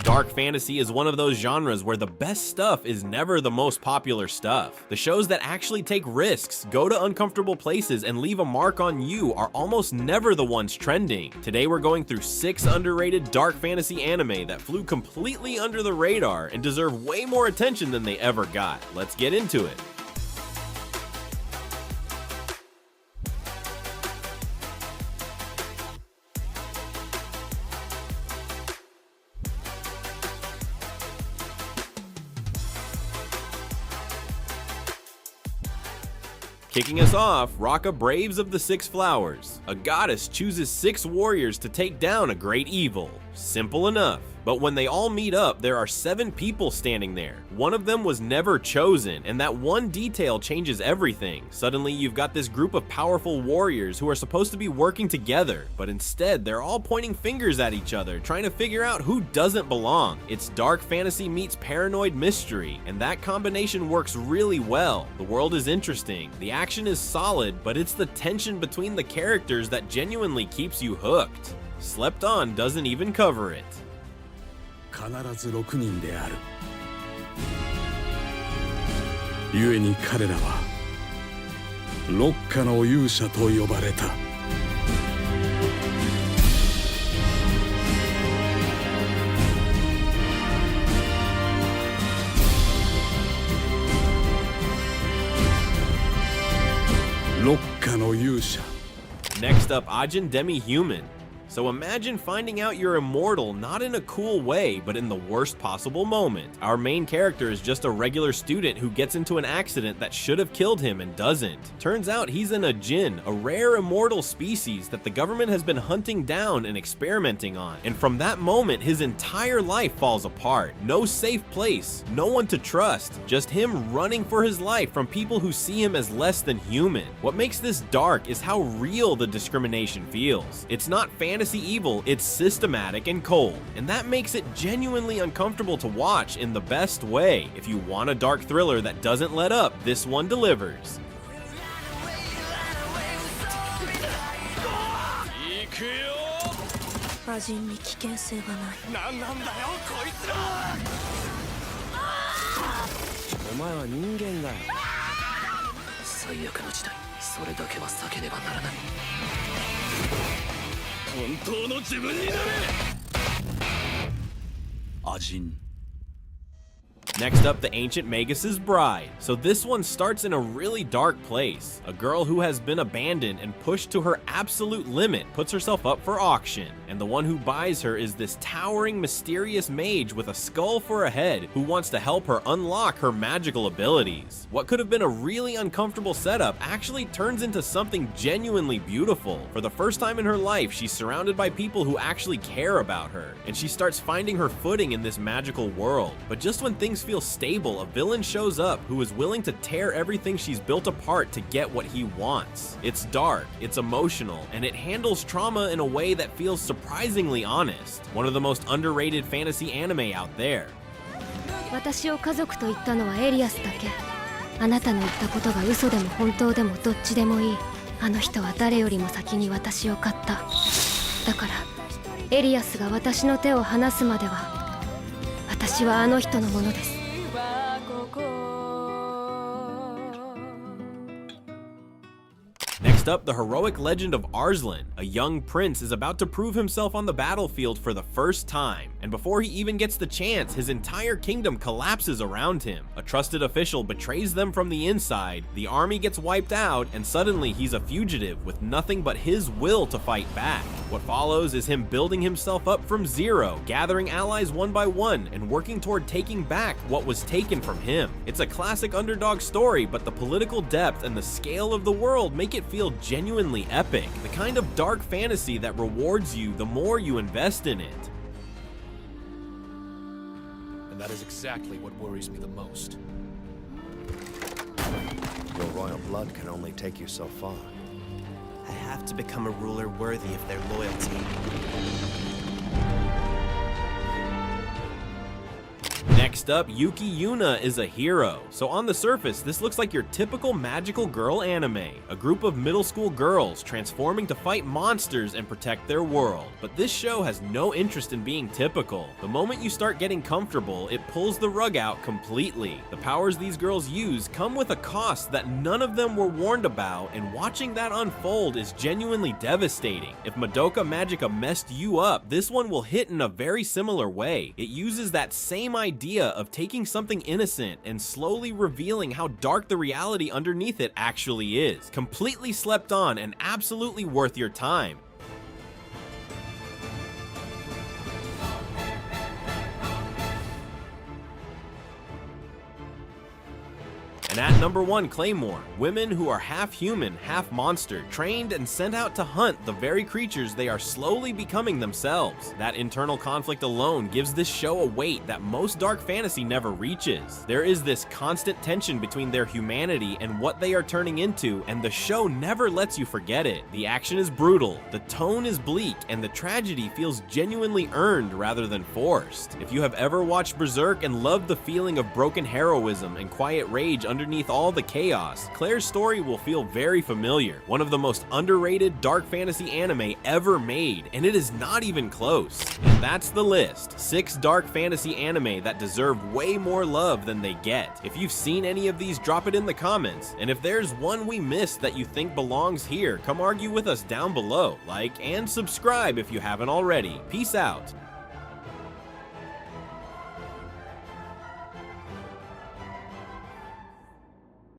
Dark fantasy is one of those genres where the best stuff is never the most popular stuff. The shows that actually take risks, go to uncomfortable places, and leave a mark on you are almost never the ones trending. Today we're going through 6 underrated dark fantasy anime that flew completely under the radar and deserve way more attention than they ever got. Let's get into it. Kicking us off, Rokka Braves of the Six Flowers. A goddess chooses 6 warriors to take down a great evil. Simple enough. But when they all meet up, there are 7 people standing there. One of them was never chosen, and that one detail changes everything. Suddenly, you've got this group of powerful warriors who are supposed to be working together, but instead, they're all pointing fingers at each other, trying to figure out who doesn't belong. It's dark fantasy meets paranoid mystery, and that combination works really well. The world is interesting, the action is solid, but it's the tension between the characters that genuinely keeps you hooked. Slept On doesn't even cover it. 必ず6人である。故に彼らはロッカの勇者と呼ばれた。ロッカの勇者。 Next up, Ajin Demi-Human. So imagine finding out you're immortal not in a cool way, but in the worst possible moment. Our main character is just a regular student who gets into an accident that should have killed him and doesn't. Turns out he's an Ajin, a rare immortal species that the government has been hunting down and experimenting on. And from that moment, his entire life falls apart. No safe place, no one to trust, just him running for his life from people who see him as less than human. What makes this dark is how real the discrimination feels. It's not fantasy evil, it's systematic and cold, and that makes it genuinely uncomfortable to watch in the best way. If you want a dark thriller that doesn't let up, this one delivers. Ajin に危険性がない。なんなんだよこいつら。お前は人間だよ。最悪の時代、それだけは避けねばならない。 本当の自分になれ。Ajin. Next up, the ancient Magus' bride. So this one starts in a really dark place. A girl who has been abandoned and pushed to her absolute limit puts herself up for auction. And the one who buys her is this towering, mysterious mage with a skull for a head who wants to help her unlock her magical abilities. What could have been a really uncomfortable setup actually turns into something genuinely beautiful. For the first time in her life, she's surrounded by people who actually care about her, and she starts finding her footing in this magical world. But just when things feel stable, a villain shows up who is willing to tear everything she's built apart to get what he wants. It's dark, it's emotional, and it handles trauma in a way that feels surprisingly honest. One of the most underrated fantasy anime out there. 私を家族と言ったのはエリアスだけ。あなたの言ったことが嘘でも本当でもどっちでもいい。あの人は誰よりも先に私を買った。だからエリアスが私の手を離すまでは私はあの人のものです。 Next up, the heroic legend of Arslan. A young prince is about to prove himself on the battlefield for the first time, and before he even gets the chance, his entire kingdom collapses around him. A trusted official betrays them from the inside, the army gets wiped out, and suddenly he's a fugitive with nothing but his will to fight back. What follows is him building himself up from zero, gathering allies one by one, and working toward taking back what was taken from him. It's a classic underdog story, but the political depth and the scale of the world make it feel genuinely epic, the kind of dark fantasy that rewards you the more you invest in it. And that is exactly what worries me the most. Your royal blood can only take you so far. I have to become a ruler worthy of their loyalty. Next Next up, Yuki Yuna is a hero. So on the surface, this looks like your typical magical girl anime. A group of middle school girls transforming to fight monsters and protect their world. But this show has no interest in being typical. The moment you start getting comfortable, it pulls the rug out completely. The powers these girls use come with a cost that none of them were warned about, and watching that unfold is genuinely devastating. If Madoka Magica messed you up, this one will hit in a very similar way. It uses that same idea of taking something innocent and slowly revealing how dark the reality underneath it actually is. Completely slept on and absolutely worth your time. And at number 1, Claymore. Women who are half human, half monster, trained and sent out to hunt the very creatures they are slowly becoming themselves. That internal conflict alone gives this show a weight that most dark fantasy never reaches. There is this constant tension between their humanity and what they are turning into, and the show never lets you forget it. The action is brutal, the tone is bleak, and the tragedy feels genuinely earned rather than forced. If you have ever watched Berserk and loved the feeling of broken heroism and quiet rage underneath all the chaos, Claire's story will feel very familiar. One of the most underrated dark fantasy anime ever made, and it is not even close. And that's the list. 6 dark fantasy anime that deserve way more love than they get. If you've seen any of these, drop it in the comments. And if there's one we missed that you think belongs here, come argue with us down below. Like and subscribe if you haven't already. Peace out.